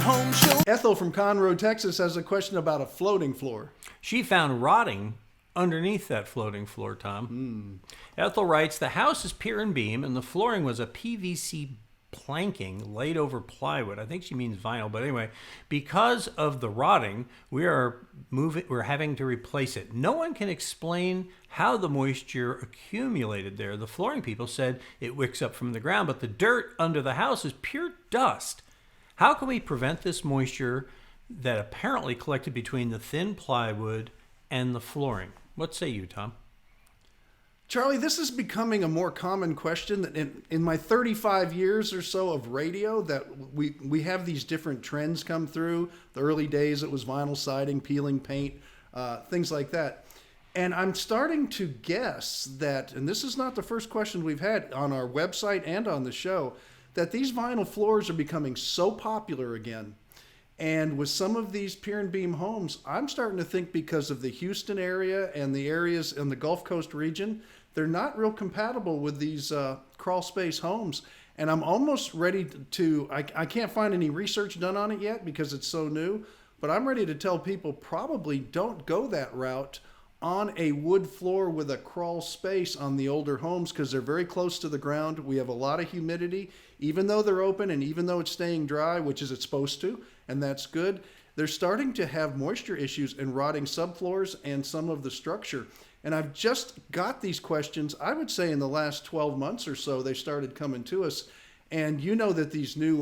Home Show. Ethel from Conroe, Texas has a question about a floating floor. She found rotting underneath that floating floor, Tom. Ethel writes, the house is pier and beam, and the flooring was a PVC planking laid over plywood. I think she means vinyl, but anyway, because of the rotting, we're having to replace it. No one can explain how the moisture accumulated there. The flooring people said it wicks up from the ground, but the dirt under the house is pure dust. How can we prevent this moisture that apparently collected between the thin plywood and the flooring? What say you, Tom? Charlie, this is becoming a more common question. In my 35 years or so of radio, that we have these different trends come through. The early days, it was vinyl siding, peeling paint, things like that. And I'm starting to guess that, and this is not the first question we've had on our website and on the show, that these vinyl floors are becoming so popular again. And with some of these pier and beam homes, I'm starting to think because of the Houston area and the areas in the Gulf Coast region, they're not real compatible with these crawl space homes. And I'm almost ready to, I can't find any research done on it yet because it's so new, but I'm ready to tell people probably don't go that route on a wood floor with a crawl space on the older homes because they're very close to the ground. We have a lot of humidity, even though they're open and even though it's staying dry, which is it's supposed to, and that's good. They're starting to have moisture issues and rotting subfloors and some of the structure. And I've just got these questions, I would say in the last 12 months or so, they started coming to us. And you know that these new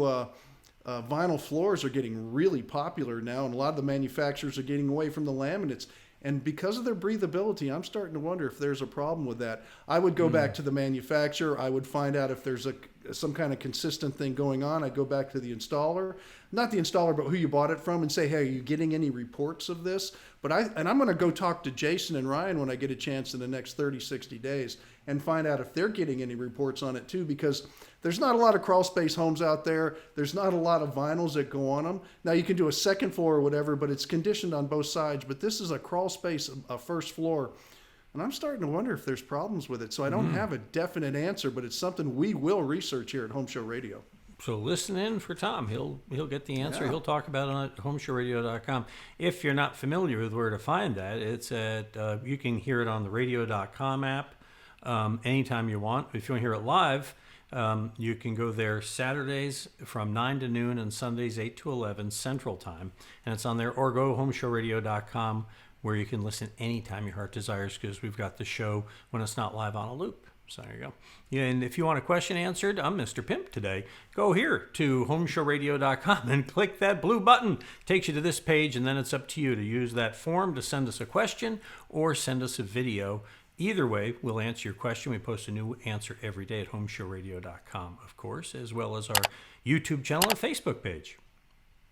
vinyl floors are getting really popular now, and a lot of the manufacturers are getting away from the laminates. And because of their breathability, I'm starting to wonder if there's a problem with that. I would go back to the manufacturer. I would find out if there's some kind of consistent thing going on. I'd go back to the installer, not the installer, but who you bought it from, and say, hey, are you getting any reports of this? But I'm going to go talk to Jason and Ryan when I get a chance in the next 30, 60 days and find out if they're getting any reports on it too, because there's not a lot of crawl space homes out there. There's not a lot of vinyls that go on them. Now you can do a second floor or whatever, but it's conditioned on both sides. But this is a crawl space, a first floor. And I'm starting to wonder if there's problems with it. So I don't have a definite answer, but it's something we will research here at Home Show Radio. So listen in for Tom. He'll get the answer. Yeah. He'll talk about it on HomeShowRadio.com. If you're not familiar with where to find that, it's at you can hear it on the Radio.com app anytime you want. If you want to hear it live, you can go there Saturdays from 9 to noon and Sundays 8 to 11 Central Time, and it's on there. Or go HomeShowRadio.com where you can listen anytime your heart desires, because we've got the show when it's not live on a loop. So there you go. Yeah, and if you want a question answered, I'm Mr. Pimp today. Go here to HomeShowRadio.com and click that blue button. Takes you to this page, and then it's up to you to use that form to send us a question or send us a video. Either way, we'll answer your question. We post a new answer every day at HomeShowRadio.com, of course, as well as our YouTube channel and Facebook page.